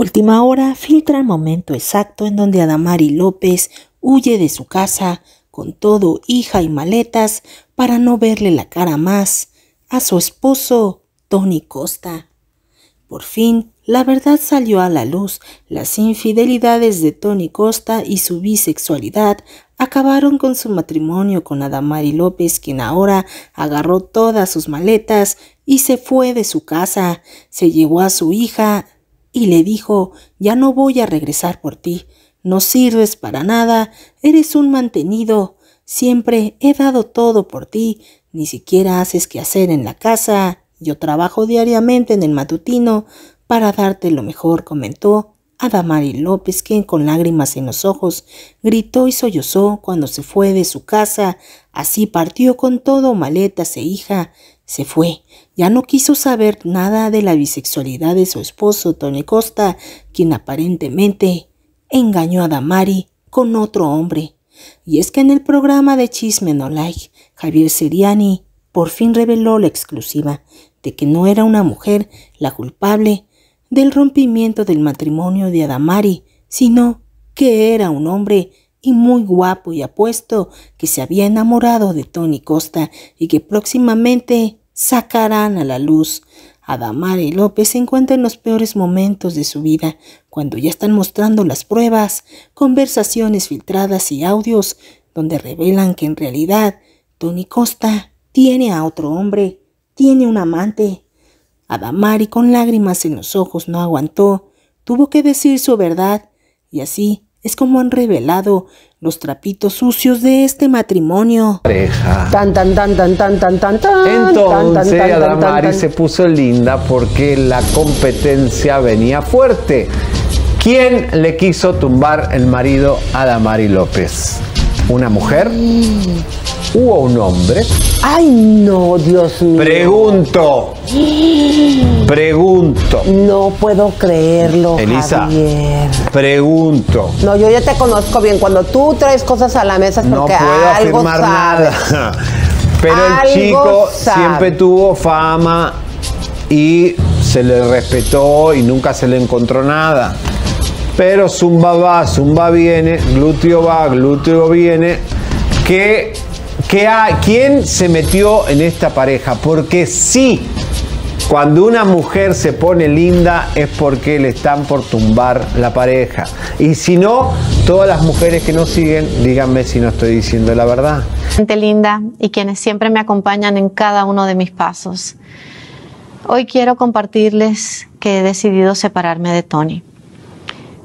Última hora filtra el momento exacto en donde Adamari López huye de su casa con todo, hija y maletas, para no verle la cara más a su esposo, Tony Costa. Por fin, la verdad salió a la luz. Las infidelidades de Tony Costa y su bisexualidad acabaron con su matrimonio con Adamari López, quien ahora agarró todas sus maletas y se fue de su casa. Se llevó a su hija y le dijo: ya no voy a regresar por ti, no sirves para nada, eres un mantenido, siempre he dado todo por ti, ni siquiera haces qué hacer en la casa, yo trabajo diariamente en el matutino para darte lo mejor, comentó Adamari López, quien con lágrimas en los ojos gritó y sollozó cuando se fue de su casa. Así partió con todo, maletas e hija. Se fue. Ya no quiso saber nada de la bisexualidad de su esposo, Tony Costa, quien aparentemente engañó a Adamari con otro hombre. Y es que en el programa de Chisme No Like, Javier Seriani por fin reveló la exclusiva de que no era una mujer la culpable del rompimiento del matrimonio de Adamari, sino que era un hombre y muy guapo y apuesto que se había enamorado de Tony Costa y que próximamente sacarán a la luz. Adamari López se encuentra en los peores momentos de su vida, cuando ya están mostrando las pruebas, conversaciones filtradas y audios donde revelan que en realidad Tony Costa tiene a otro hombre, tiene un amante. Adamari, con lágrimas en los ojos, no aguantó, tuvo que decir su verdad, y así es como han revelado los trapitos sucios de este matrimonio. Pareja. Entonces Adamari se puso linda porque la competencia venía fuerte. ¿Quién le quiso tumbar el marido a Adamari López? ¿Una mujer? ¿Hubo un hombre? Ay, no, Dios mío. Pregunto. No puedo creerlo, Elisa, Javier. Pregunto. No, yo ya te conozco bien. Cuando tú traes cosas a la mesa es porque no puedo algo afirmar sabes. nada. Pero el Algo chico sabe. siempre tuvo fama y se le respetó y nunca se le encontró nada. Pero zumba va, zumba viene, glúteo va, glúteo viene. ¿Quién se metió en esta pareja? Porque sí, cuando una mujer se pone linda es porque le están por tumbar la pareja. Y si no, todas las mujeres que nos siguen, díganme si no estoy diciendo la verdad. Gente linda y quienes siempre me acompañan en cada uno de mis pasos. Hoy quiero compartirles que he decidido separarme de Tony.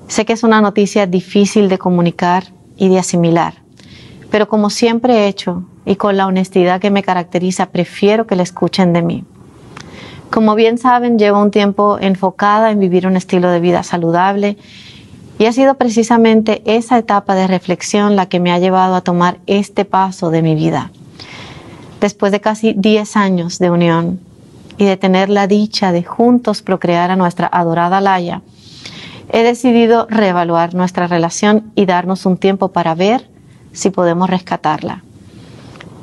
Sé que es una noticia difícil de comunicar y de asimilar, pero como siempre he hecho y con la honestidad que me caracteriza, prefiero que la escuchen de mí. Como bien saben, llevo un tiempo enfocada en vivir un estilo de vida saludable y ha sido precisamente esa etapa de reflexión la que me ha llevado a tomar este paso de mi vida. Después de casi 10 años de unión y de tener la dicha de juntos procrear a nuestra adorada Laya, he decidido reevaluar nuestra relación y darnos un tiempo para ver si podemos rescatarla.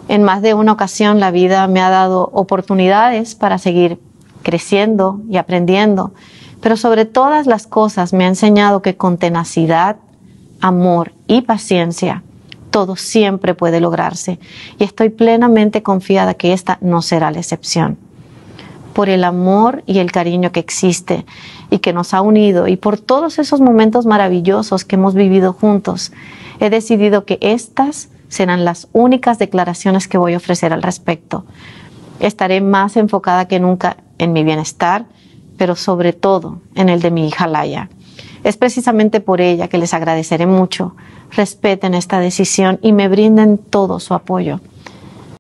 En más de una ocasión la vida me ha dado oportunidades para seguir creciendo y aprendiendo, pero sobre todas las cosas me ha enseñado que con tenacidad, amor y paciencia, todo siempre puede lograrse, y estoy plenamente confiada que esta no será la excepción. Por el amor y el cariño que existe y que nos ha unido, y por todos esos momentos maravillosos que hemos vivido juntos, he decidido que estas serán las únicas declaraciones que voy a ofrecer al respecto. Estaré más enfocada que nunca en mi bienestar, pero sobre todo en el de mi hija Laya. Es precisamente por ella que les agradeceré mucho. Respeten esta decisión y me brinden todo su apoyo.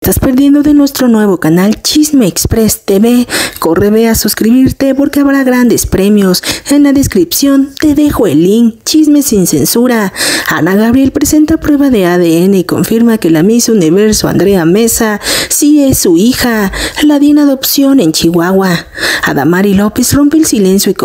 ¿Estás perdiendo de nuestro nuevo canal Chisme Express TV? Corre, ve a suscribirte porque habrá grandes premios. En la descripción te dejo el link. Chisme sin censura. Ana Gabriel presenta prueba de ADN y confirma que la Miss Universo Andrea Mesa sí es su hija. La di en adopción en Chihuahua. Adamari López rompe el silencio y